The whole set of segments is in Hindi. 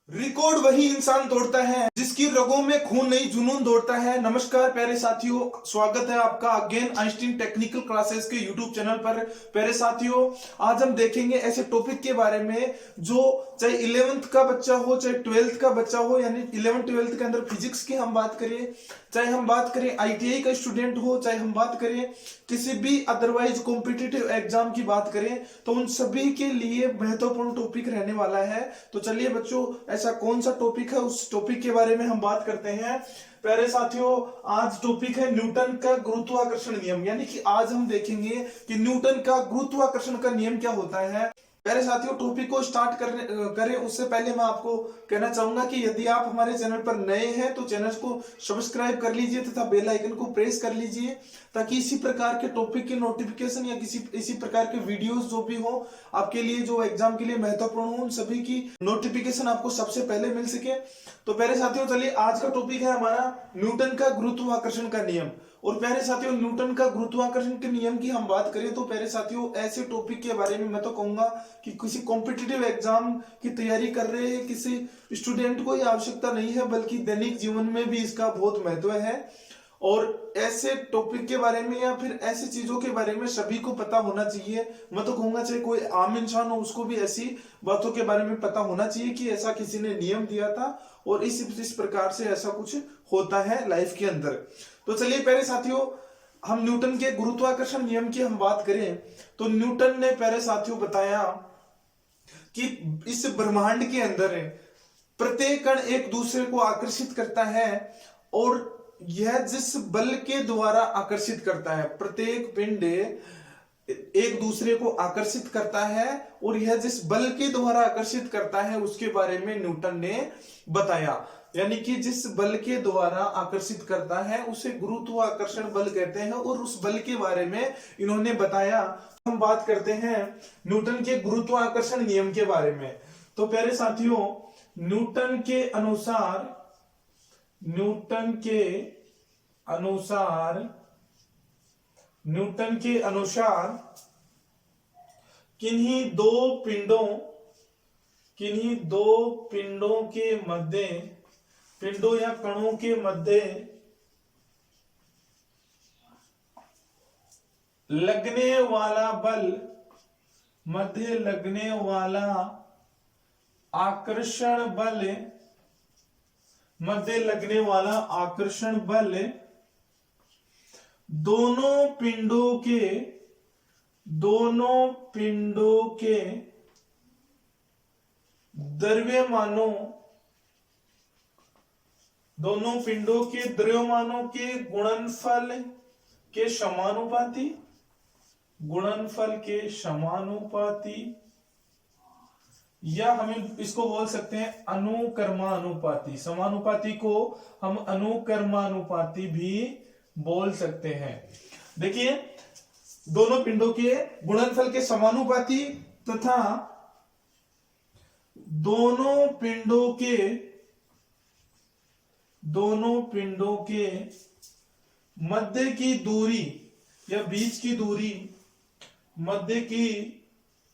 रिकॉर्ड वही इंसान तोड़ता है जिसकी रगों में खून नहीं जुनून दौड़ता है। नमस्कार प्यारे साथियों, स्वागत है आपका अगेन आइंस्टीन टेक्निकल क्लासेस के यूट्यूब चैनल पर। प्यारे साथियों, आज हम देखेंगे ऐसे टॉपिक के बारे में जो चाहे 11th का बच्चा हो चाहे 12th का बच्चा हो, यानी 11th 12th के अंदर फिजिक्स की हम बात करें, चाहे हम बात करें आईटीआई का स्टूडेंट हो, चाहे हम बात करें किसी भी अदरवाइज कॉम्पिटिटिव एग्जाम की बात करें, तो उन सभी के लिए महत्वपूर्ण टॉपिक रहने वाला है। तो चलिए बच्चों, ऐसा कौन सा टॉपिक है उस टॉपिक के बारे में हम बात करते हैं। प्यारे साथियों, आज टॉपिक है न्यूटन का गुरुत्वाकर्षण नियम, यानी कि आज हम देखेंगे कि न्यूटन का गुरुत्वाकर्षण का नियम क्या होता है। प्यारे साथियों, टॉपिक को स्टार्ट करें उससे पहले मैं आपको कहना चाहूंगा कि यदि आप हमारे चैनल पर नए हैं तो चैनल को सब्सक्राइब कर लीजिए तथा बेल आइकन को प्रेस कर लीजिए, ताकि इसी प्रकार के टॉपिक के नोटिफिकेशन या इसी प्रकार के वीडियोस जो भी हो आपके लिए, जो एग्जाम के लिए महत्वपूर्ण हो, उन सभी की नोटिफिकेशन आपको सबसे पहले मिल सके। तो प्यारे साथियों, चलिए आज का टॉपिक है हमारा न्यूटन का गुरुत्वाकर्षण का नियम। और प्यारे साथियों, न्यूटन का गुरुत्वाकर्षण के नियम की हम बात करें तो प्यारे साथियों, ऐसे टॉपिक के बारे में मैं तो कहूंगा कि किसी कॉम्पिटिटिव एग्जाम की तैयारी कर रहे हैं किसी स्टूडेंट को ये आवश्यकता नहीं है, बल्कि दैनिक जीवन में भी इसका बहुत महत्व है। और ऐसे टॉपिक के बारे में या फिर ऐसी चीजों के बारे में सभी को पता होना चाहिए। मैं तो कहूंगा चाहे कोई आम इंसान हो उसको भी ऐसी बातों के बारे में पता होना चाहिए कि ऐसा किसी ने नियम दिया था और इस प्रकार से ऐसा कुछ होता है लाइफ के अंदर। तो चलिए प्यारे साथियों, हम न्यूटन के गुरुत्वाकर्षण नियम की हम बात करें तो न्यूटन ने प्यारे साथियों बताया कि इस ब्रह्मांड के अंदर प्रत्येक कण एक दूसरे को आकर्षित करता है, और यह जिस बल के द्वारा आकर्षित करता है, प्रत्येक पिंड एक दूसरे को आकर्षित करता है, और यह जिस बल के द्वारा आकर्षित करता है उसके बारे में न्यूटन ने बताया। यानी कि जिस बल के द्वारा आकर्षित करता है उसे गुरुत्वाकर्षण बल कहते हैं, और उस बल के बारे में इन्होंने बताया। हम बात करते हैं न्यूटन के गुरुत्वाकर्षण नियम के बारे में। तो प्यारे साथियों, न्यूटन के अनुसार किन्हीं दो पिंडों के मध्य, पिंडों या कणों के मध्य लगने वाला बल, मध्य लगने वाला आकर्षण बल, मध्य लगने वाला आकर्षण बल दोनों पिंडों के द्रव्यमानों के गुणनफल के समानुपाती, या हम इसको बोल सकते हैं अनुकर्मानुपाती। समानुपाती को हम अनुकर्मानुपाती भी बोल सकते हैं। देखिए, दोनों पिंडों के गुणनफल के समानुपाती तथा दोनों पिंडों के मध्य की दूरी या बीच की दूरी, मध्य की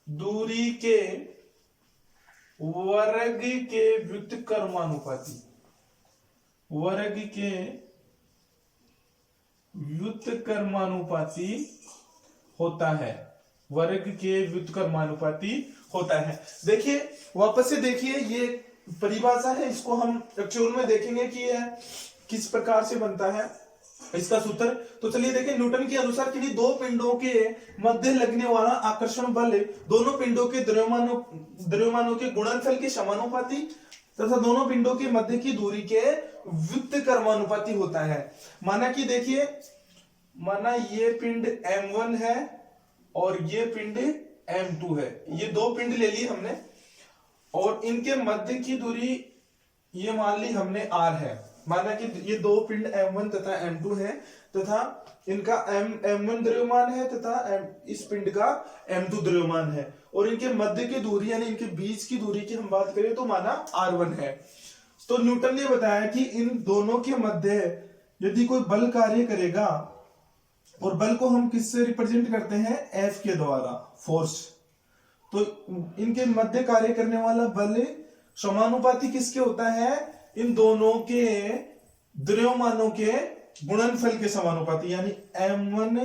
दूरी के वर्ग के व्युत्क्रमानुपाती, होता है, वर्ग के व्युत्क्रमानुपाती होता है। देखिए, वापस से देखिए, ये परिभाषा है, इसको हम एक्चुअल में देखेंगे कि यह किस प्रकार से बनता है इसका सूत्र। तो चलिए देखिए, न्यूटन के अनुसार किन्हीं दो पिंडों के मध्य लगने वाला आकर्षण बल दोनों पिंडों के द्रव्यमानों के गुणनफल के समानुपाती तथा दोनों पिंडों के मध्य की दूरी के व्युत्क्रमानुपाती होता है। माना कि देखिए, ये पिंड M1 है और ये पिंड M2 है, ये दो पिंड ले ली हमने, और इनके मध्य की दूरी ये मान ली हमने R है। माना कि ये दो पिंड M1 तथा M2 है, तथा इनका M1 द्रव्यमान है तथा इस पिंड का M2 द्रव्यमान है, और इनके मध्य की दूरी यानी इनके बीच की दूरी की हम बात करें तो माना R1 है। तो न्यूटन ने बताया कि इन दोनों के मध्य यदि कोई बल कार्य करेगा, और बल को हम किससे रिप्रेजेंट करते हैं, F के द्वारा, फोर्स। तो इनके मध्य कार्य करने वाला बल समानुपाती किसके होता है? इन दोनों के द्रव्यमानों के गुणनफल के समानुपाती, यानी m1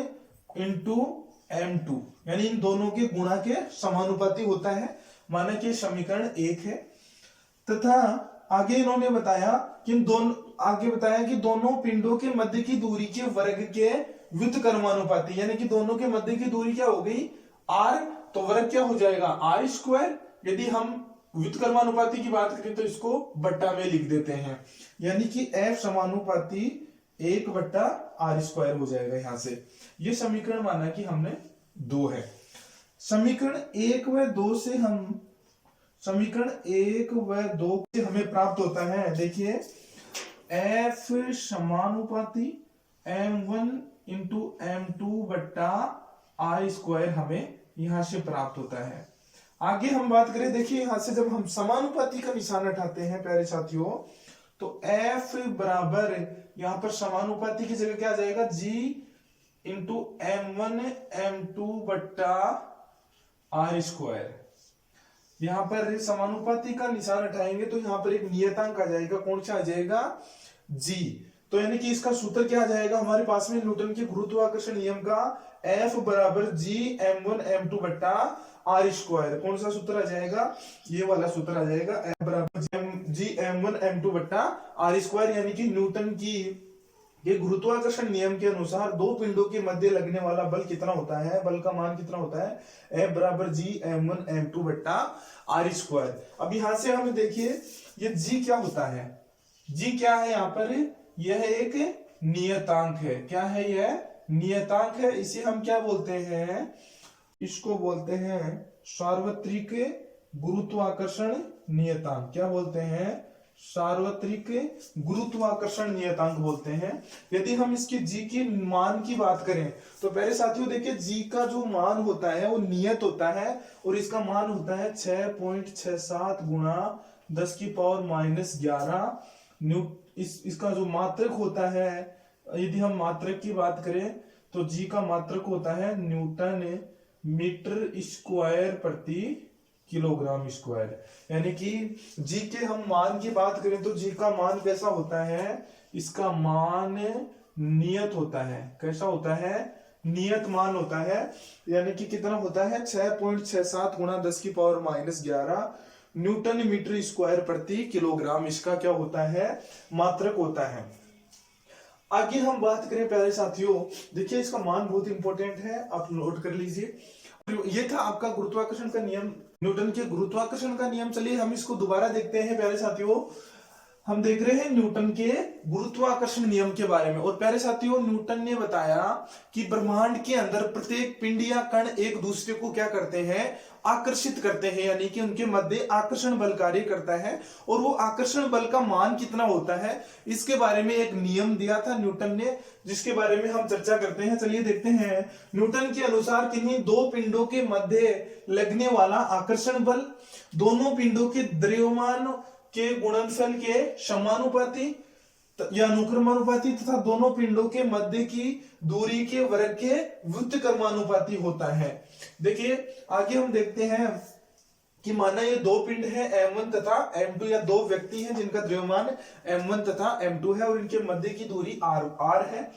इंटू m2, यानी इन दोनों के गुणा के समानुपाती होता है। माना कि समीकरण 1 है। तथा आगे इन्होंने बताया कि दोनों पिंडों के मध्य की दूरी के वर्ग के व्युत्क्रमानुपाती, यानी कि दोनों के मध्य की दूरी क्या हो गई? r, तो वर्ग क्या हो जाएगा? R square. यदि हम व्युत्क्रमानुपाती की बात करें तो इसको बट्टा में लिख देते हैं, यानी कि f समानुपाती 1/r² हो जाएगा यहां से। ये समीकरण माना कि हमने 2 है। समीकरण 1 व 2 से हमें प्राप्त होता है, देखिए f समानुपाती m1 इंटू m2/r² हमें यहां से प्राप्त होता है। आगे हम बात करें, देखिए यहां से जब हम समानुपाती का निशान हटाते हैं प्यारे साथियों, तो f बराबर यहां पर समानुपाती की जगह क्या आ जाएगा? g into m1 m2/r²। यहां पर समानुपाती का निशान हटाएंगे तो यहां पर एक नियतांक आ जाएगा। कौन सा आ जाएगा? g। तो यानी कि इसका सूत्र क्या आ जाएगा हमारे पास में? न्यूटन के गुरुत्वाकर्षण नियम का f बराबर g m1 m2/r²। कौन सा सूत्र आ जाएगा? ये वाला सूत्र आ जाएगा, f बराबर g m1 m2/r²। यानी कि न्यूटन की ये गुरुत्वाकर्षण नियम के अनुसार दो पिंडों के मध्य लगने वाला बल कितना होता है? बल का मान कितना होता है? F बराबर g m1 m2/r²। अब यहां से हमें देखिए ये g क्या होता है? g क्या है यहाँ पर? यह एक नियतांक है। क्या है यह? नियतांक है। इसे हम क्या बोलते हैं? इसको बोलते हैं सार्वत्रिक गुरुत्वाकर्षण नियतांक। क्या बोलते हैं? सार्वत्रिक गुरुत्वाकर्षण नियतांक बोलते हैं। यदि हम इसके g की मान की बात करें तो पहले साथियों देखिए g का जो मान होता है वो नियत होता है और इसका मान होता है 6.67 गुणा 10⁻⁻11 इसका जो मात्रक होता है, यदि हम मात्रक की बात करें तो g का मात्रक होता है न्यूटन मीटर स्क्वायर प्रति किलोग्राम स्क्वायर। यानी कि g के हम मान की बात करें तो g का मान कैसा होता है? इसका मान नियत होता है। कैसा होता है? नियत मान होता है। यानी कि कितना होता है? 6.67 गुणा 10⁻⁻11 न्यूटन मीटर स्क्वायर प्रति किलोग्राम। इसका क्या होता है? मात्रक होता है। आगे हम बात करें प्यारे साथियों, देखिए इसका मान बहुत इंपॉर्टेंट है, आप नोट कर लीजिए। ये था आपका गुरुत्वाकर्षण का नियम, न्यूटन के गुरुत्वाकर्षण का नियम। चलिए हम इसको दोबारा देखते हैं प्यारे साथियों। हम देख रहे हैं न्यूटन के गुरुत्वाकर्षण नियम के बारे में। और प्यारे साथियों, न्यूटन ने बताया कि ब्रह्मांड के अंदर प्रत्येक पिंड या कण एक दूसरे को क्या करते हैं? आकर्षित करते हैं, यानी कि उनके मध्य आकर्षण बल कार्य करता है। और वो आकर्षण बल का मान कितना होता है, इसके बारे में एक नियम दिया था न्यूटन ने, जिसके बारे में हम चर्चा करते हैं। चलिए देखते हैं। न्यूटन के अनुसार किन्हीं दो पिंडों के मध्य लगने वाला आकर्षण बल दोनों पिंडों के द्रव्यमान के गुणनफल के समानुपाती या अनुक्रमानुपाती तथा दोनों पिंडों के मध्य की दूरी के वर्ग के व्युत्क्रमानुपाती होता है। देखिए आगे हम देखते हैं कि माना ये दो पिंड है m1 तथा m2, या दो व्यक्ति हैं जिनका द्रव्यमान m1 तथा m2 है और इनके मध्य की दूरी r है।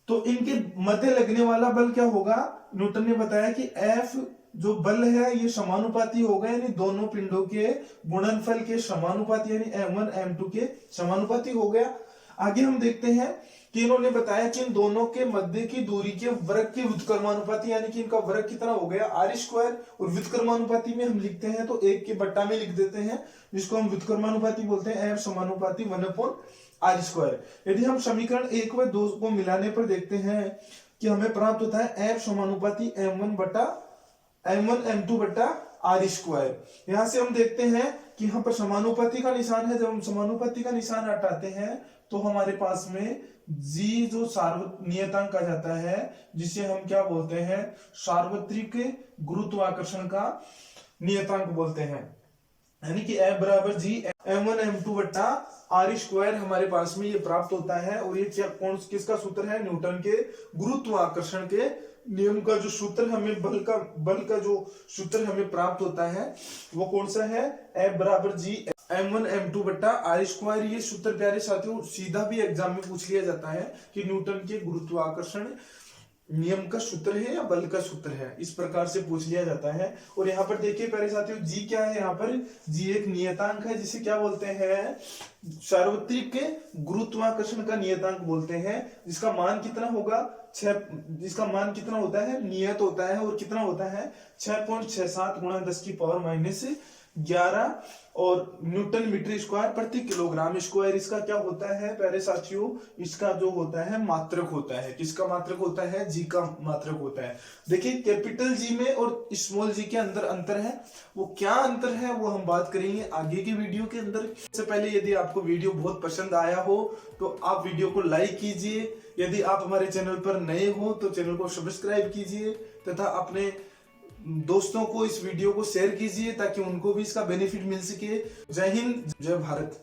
तो इनके मध्य लगने वाला बल क्या होगा? न्यूटन ने बताया कि F जो बल है ये समानुपाती होगा, यानी दोनों पिंडों के गुणनफल के समानुपाती, यानी m1 m2 के समानुपाती हो गया। आगे हम देखते हैं कि इन्होंने बताया कि इन दोनों के मध्य की दूरी के वर्ग के व्युत्क्रमानुपाती, यानी कि इनका वर्ग कितना हो गया? r²। और व्युत्क्रमानुपाती में हम लिखते हैं तो 1 के बट्टा में लिख देते हैं, जिसको हम व्युत्क्रमानुपाती बोलते हैं, F समानुपाती 1/r²। यदि हम समीकरण 1 व 2 को मिलाने पर देखते हैं कि हमें प्राप्त होता है F समानुपाती m1 m2/r²। यहां से हम देखते हैं कि यहाँ पर समानुपाती का निशान है। जब हम समानुपाती का निशान हटाते हैं तो हमारे पास में g जो नियतांक आ जाता है, जिसे हम क्या बोलते हैं? सार्वत्रिक गुरुत्वाकर्षण का नियतांक बोलते हैं। यानी कि F बराबर g m1 m2/r² हमारे पास में ये प्राप्त होता है। और ये किसका सूत्र है? न्यूटन के गुरुत्वाकर्षण के नियम का जो सूत्र हमें बल का जो सूत्र हमें प्राप्त होता है वो कौन सा है, F बराबर G m1 m2 बट्टा r स्क्वायर। ये सूत्र प्यारे साथियों सीधा भी एग्जाम में पूछ लिया जाता है कि न्यूटन के गुरुत्वाकर्षण नियम का सूत्र है या बल का सूत्र है, इस प्रकार से पूछ लिया जाता है। और यहाँ पर देखिए प्यारे साथियों जी क्या है, यहाँ पर जी एक नियतांक है जिसे क्या बोलते हैं, सार्वत्रिक गुरुत्वाकर्षण का नियतांक बोलते हैं, जिसका मान कितना होगा, जिसका मान कितना होता है, नियत होता है, और कितना होता है 6.67 गुणा 10 की पावर माइनस 11 और न्यूटन मीटर स्क्वायर प्रति किलोग्राम स्क्वायर। इसका क्या होता है प्यारे साथियों, इसका जो होता है मात्रक होता है। किसका मात्रक होता है, जी का मात्रक होता है। देखिए कैपिटल जी में और स्मॉल जी के अंदर अंतर है, वो क्या अंतर है वो हम बात करेंगे आगे की वीडियो के अंदर। इससे पहले यदि आपको वीडियो बहुत पसंद आया हो तो आप वीडियो को लाइक कीजिए, यदि आप हमारे चैनल पर नए हो तो चैनल को सब्सक्राइब कीजिए तथा अपने दोस्तों को इस वीडियो को शेयर कीजिए ताकि उनको भी इसका बेनिफिट मिल सके। जय हिंद, जय भारत।